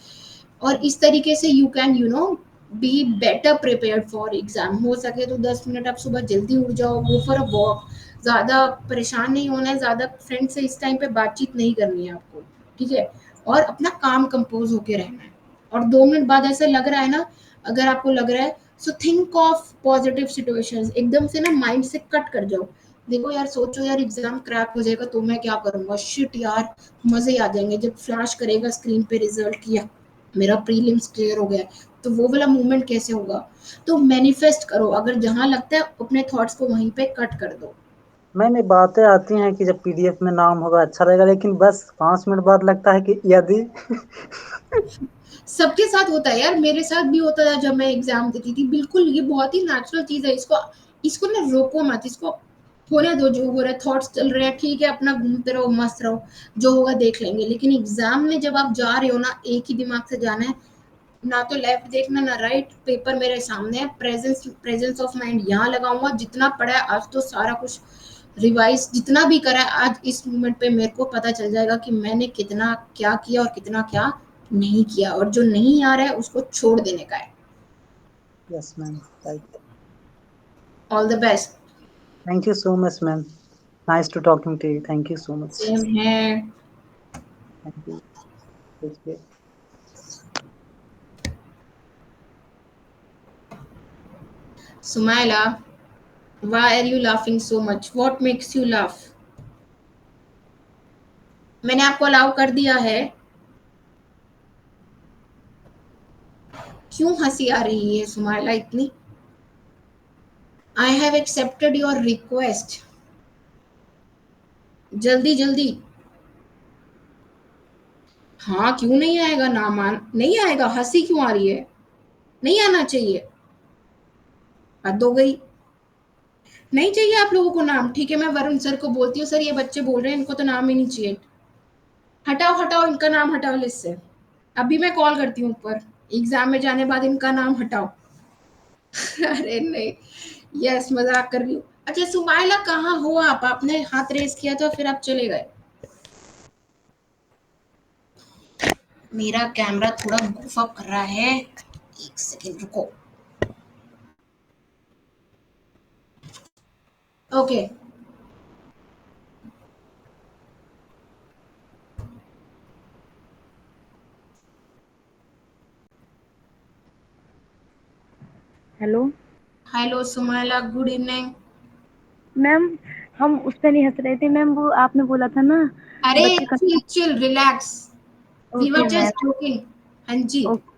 और इस तरीके से you can be better prepared for exam. हो सके तो 10 मिनट आप सुबह जल्दी उठ जाओ, गो फॉर अ वॉक। ज़्यादा परेशान नहीं होना है, ज़्यादा फ्रेंड से इस टाइम पे बातचीत नहीं करनी है आपको। ठीक है, और अपना काम कंपोज होके रहना है। और 2 मिनट बाद ऐसा लग रहा है ना, अगर आपको लग रहा है, so think of positive situations. एकदम से ना माइंड से कट कर जाओ। देखो यार, सोचो यार एग्जाम क्रैक हो जाएगा तो मैं क्या करूंगा, शिट यार, मजे आ जाएंगे जब फ्लैश करेगा स्क्रीन पे रिजल्ट किया, मेरा प्रीलिम्स क्लियर हो गया। तो वो वाला मूवमेंट कैसे होगा? तो मैनिफेस्ट करो, अगर जहां लगता है अपने थॉट्स को वहीं पे कट कर दो। मैम ये बातें आती हैं कि जब पीडीएफ में नाम होगा अच्छा रहेगा, लेकिन बस 5 मिनट बाद लगता है कि यदि सबके साथ होता है यार, मेरे साथ भी होता था जब मैं एग्जाम देती थी। बिल्कुल, ये बहुत ही नेचुरल चीज है। इसको इसको ना रोको मत, इसको होने दो, जो हो रहा है, थॉट्स चल रहे हैं, ठीक है, अपना घूमते रहो, मस्त रहो, जो होगा देख लेंगे। लेकिन एग्जाम में जब आप जा रहे हो ना, एक ही दिमाग से जाना है, ना तो लेफ्ट देखना ना राइट, पेपर मेरे सामने है, प्रेजेंस ऑफ माइंड यहाँ लगाऊंगा, जितना पढ़ा है आज तो सारा कुछ रिवाइज जितना भी करा है आज इस मोमेंट पे मेरे को पता चल जाएगा कि मैंने कितना क्या किया और कितना क्या नहीं किया, और जो नहीं आ रहा है उसको छोड़ देने का है। Yes, ma'am. Right. All the best. Thank you so much, ma'am. Nice to talking to you. Thank you so much. Same है। Thank you. Take care. Sumaila, why are you laughing so much? What makes you laugh? मैंने आपको allow कर दिया है, क्यों हंसी आ रही है सुमाइला इतनी? I have accepted your request, जल्दी जल्दी। हाँ क्यों नहीं आएगा, ना मान नहीं आएगा, हंसी क्यों आ रही है? नहीं आना चाहिए, हद हो गई। नहीं चाहिए आप लोगों को नाम, ठीक है, मैं वरुण सर को बोलती हूँ, सर ये बच्चे बोल रहे हैं, इनको तो नाम ही नहीं चाहिए, हटाओ हटाओ इनका नाम, हटाओ लिस्ट से। अभी मैं कॉल करती हूँ ऊपर, एग्जाम में जाने बाद इनका नाम हटाओ। अरे नहीं, यस मजाक कर रही हूँ। अच्छा सुमाइला कहाँ हो आप? आपने हाथ रेस किया तो फिर आप चले गए। मेरा कैमरा थोड़ा goof up कर रहा है, एक सेकेंड रुको। Okay hello hello Sumaila, good evening. Ma'am, हम उस पे नहीं हंस रहे थे मैम, वो आपने बोला था ना अरे बच्चे का। Chill chill relax, we were okay ma'am. Just joking. हाँ जी। ओके।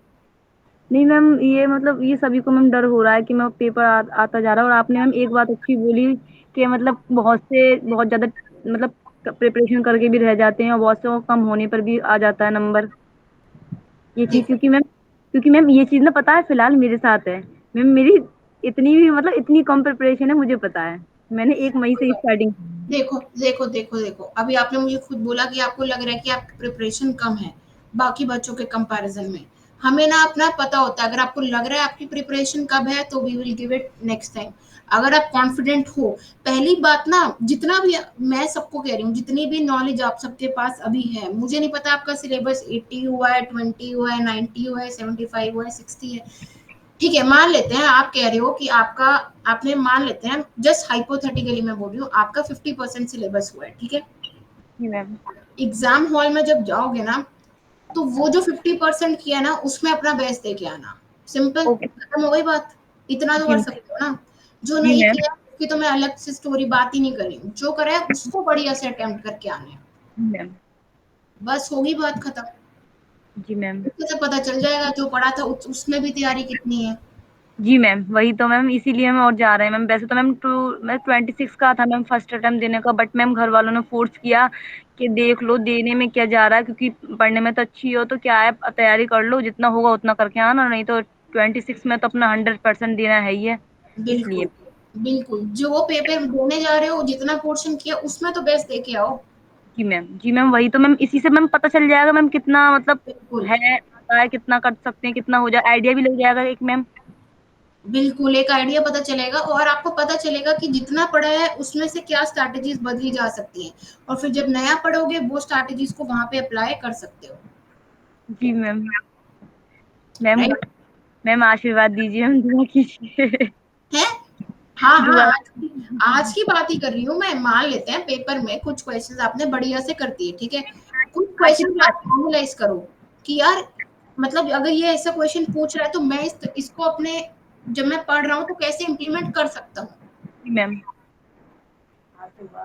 नहीं मैम, ये मतलब ये सभी को मैम डर हो रहा है कि मैं पेपर आता जा रहा है, और आपने मैम एक बात अच्छी बोली कि मतलब बहुत ज्यादा मतलब प्रिपरेशन करके भी रह जाते हैं, और बहुत से को कम होने पर भी आ जाता है नंबर। ये चीज देखो क्योंकि मैम ये चीज ना पता है फिलहाल मेरे साथ है। मैम मेरी इतनी भी मतलब इतनी कम प्रिपरेशन है, मुझे पता है। मैंने 1 मई कोई से बात स्टार्टिंग। नहीं। देखो अभी आपने मुझे खुद बोला कि आपको लग रहा है कि आपकी प्रिपरेशन कम है बाकी बच्चों के कंपैरिजन में। हमें ना अपना पता होता है, अगर आपको लग रहा है आपकी प्रिपरेशन कब है तो we will give it next time. अगर आप कॉन्फिडेंट हो, पहली बात ना, जितना भी मैं सबको कह रही हूँ, जितनी भी नॉलेज आप सबके पास अभी है, मुझे नहीं पता आपका सिलेबस 80 हुआ है, 20 हुआ है, 90 हुआ है, 75 हुआ है, 60 है, ठीक है, मान लेते हैं आप कह रहे हो कि आपका, आपने मान लेते हैं, जस्ट हाइपोथेटिकली मैं बोल रही हूँ, आपका 50% सिलेबस हुआ है, ठीक है। जी मैम। एग्जाम हॉल में जब जाओगे ना, तो वो जो 50% किया ना उसमें अपना बेस्ट दे के आना, सिंपल, ओके। खत्म हो गई बात। इतना तो जी कर सकते हो ना। जो जी नहीं मैम। किया उसकी तो मैं अलग से स्टोरी बात ही नहीं कर रही हूँ, जो करा है उसको बढ़िया से अटेम्प्ट करके आने हैं, जी मैम। बस होगी बात खत्म। जी मैम। उससे तो पता चल जाएगा जो पढ़ा था उसमें भी तैयारी कितनी है। जी मैम, वही तो मैम, इसीलिए हम और जा रहे हैं मैम। वैसे तो मैम मैं 26 का था मैम फर्स्ट अटेम्प्ट देने का, बट मैम घर वालों ने फोर्स किया कि देख लो देने में क्या जा रहा है, क्योंकि पढ़ने में तो अच्छी हो तो क्या है, तैयारी कर लो, जितना होगा उतना करके आना, नहीं तो 26 में तो अपना 100% देना है ही है। इसलिए। बिल्कुल बिल्कुल, जो पेपर देने जा रहे हो जितना पोर्शन किया उसमें तो बेस्ट दे के आओ। जी मैम। जी मैम, वही तो मैम, इसी से मैम पता चल जाएगा मैम कितना मतलब बिल्कुल है, आता है कितना कर सकते हैं, कितना हो जाए, आइडिया भी लग जाएगा एक मैम। बिल्कुल, एक आइडिया पता चलेगा और आपको पता चलेगा कि जितना पढ़ा है उसमें से क्या स्ट्रैटेजीज बदली जा सकती हैं, और फिर जब नया पढ़ोगे वो स्ट्रैटेजीज को वहां पे अप्लाई कर सकते हो। जी मैम। मैम। राइट मैम आशीर्वाद दीजिए, हम दुआ कीजिए। है। हाँ हाँ, दुआ। आज की बात ही कर रही हूँ मैं। मान लेते हैं पेपर में कुछ क्वेश्चंस आपने बढ़िया से कर दिए, ठीक है, कुछ क्वेश्चन आशीर्वाद। आप एनालाइज करो कि यार, मतलब अगर ये ऐसा क्वेश्चन पूछ रहा है तो मैं इसको अपने, जब मैं पढ़ रहा हूँ तो कैसे इम्प्लीमेंट कर सकता हूँ। जी मैम। Ma'am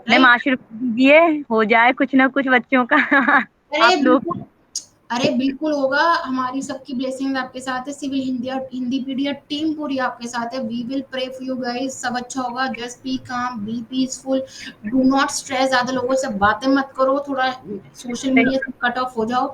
right. आशीर्वाद दीजिए, हो जाए कुछ ना कुछ बच्चों का। अरे आप लोग। बिल्कुल, अरे बिल्कुल होगा, हमारी सबकी ब्लेसिंग आपके साथ है, सिविल हिंदी और हिंदी पीडिया टीम पूरी आपके साथ है, we will pray for you guys, सब अच्छा होगा, just be calm, be peaceful, do not stress, ज्यादा लोगों से बातें मत करो, थोड़ा सोशल मीडिया से कट ऑफ हो जाओ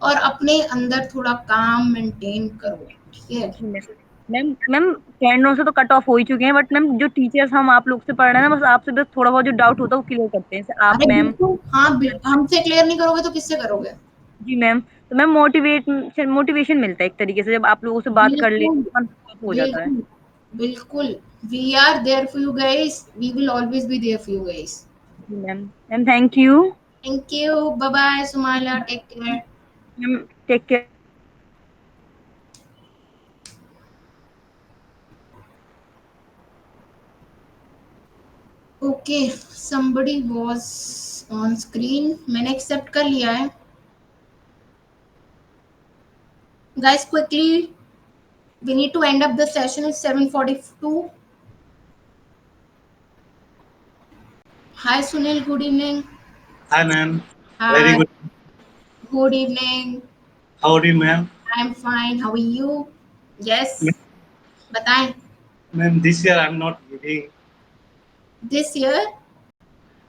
और अपने अंदर थोड़ा काम मेंटेन करो, ठीक है। जी मैम। मैम फ्रेंडों से तो कट ऑफ हो ही चुके हैं, बट मैम जो टीचर्स हम आप लोग से पढ़ रहे हैं ना, बस आपसे बस थोड़ा बहुत जो डाउट होता है वो क्लियर करते हैं, जैसे आप अरे मैम। बिल्कुल, हाँ हमसे क्लियर नहीं करोगे तो किससे करोगे? जी मैम, तो मैम मोटिवेशन मिलता है एक तरीके से, जब आप लोगों से बात कर ले बिल्कुल, तो मन साफ हो जाता है। बिल्कुल, बिल्कुल। We are there for you guys, we will always be there for you guys. जी ma'am. Ma'am thank you. Thank you, bye bye Sumaila, take care. Ma'am take care. Okay, somebody was on screen, मैंने accept कर लिया है। Guys, quickly, we need to end up the session. It's 7:42. Hi Sunil, good evening. Hi, ma'am. Very Hi, good. good evening. How are you, ma'am? I'm fine. How are you? Yes, बताएं। Ma'am, this year I'm not giving. This year,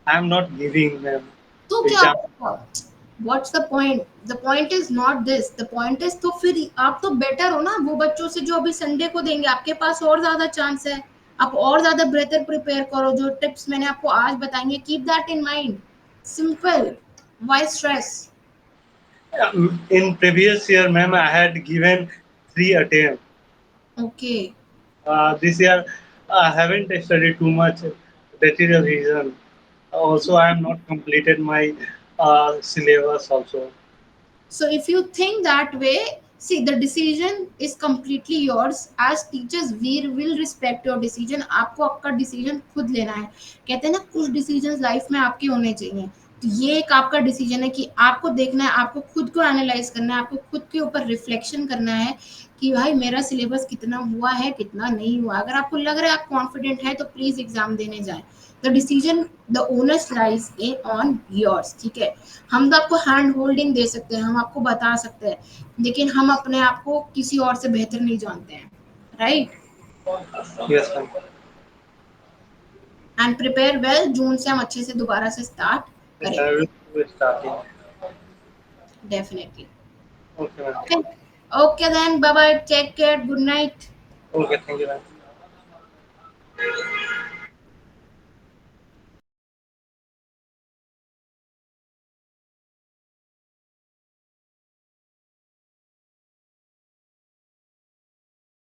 I'm not giving, ma'am. तो क्या Exam. होगा? What's the point? The point is not this. The point is तो फिर आप तो better हो ना वो बच्चों से जो अभी संडे को देंगे, आपके पास और ज्यादा चांस है। आप और ज्यादा बेहतर प्रिपेयर करो, जो टिप्स मैंने आपको आज बताएंगे, keep that in mind. Simple, why stress? In previous year, ma'am, I had given 3 attempts. Okay, This year, I haven't studied too much. That is the reason. Also, I am not completed my syllabus also. so if you think that way, see, the decision is completely yours. As teachers we will respect your decision. आपको आपका decision खुद लेना है। कहते हैं ना, कुछ decisions life में आपके होने चाहिए, तो ये एक आपका डिसीजन है कि आपको देखना है, आपको खुद को एनालाइज करना है, आपको खुद के ऊपर रिफ्लेक्शन करना है कि भाई मेरा सिलेबस कितना हुआ है, कितना नहीं हुआ। अगर आपको लग रहा है आप कॉन्फिडेंट है तो प्लीज एग्जाम देने जाएं। The decision, the owners lies in on yours, ठीक है। हम तो आपको हैंड होल्डिंग दे सकते हैं, हम आपको बता सकते हैं, लेकिन हम अपने आप को किसी और से बेहतर नहीं जानते हैं, right? Yes, ma'am. And prepare well, June से हम अच्छे से दोबारा से स्टार्ट Yes, I करेंगे, will be starting. Definitely. Okay, ma'am. Okay, okay then, bye bye, take care, good night. Okay, thank you, ma'am.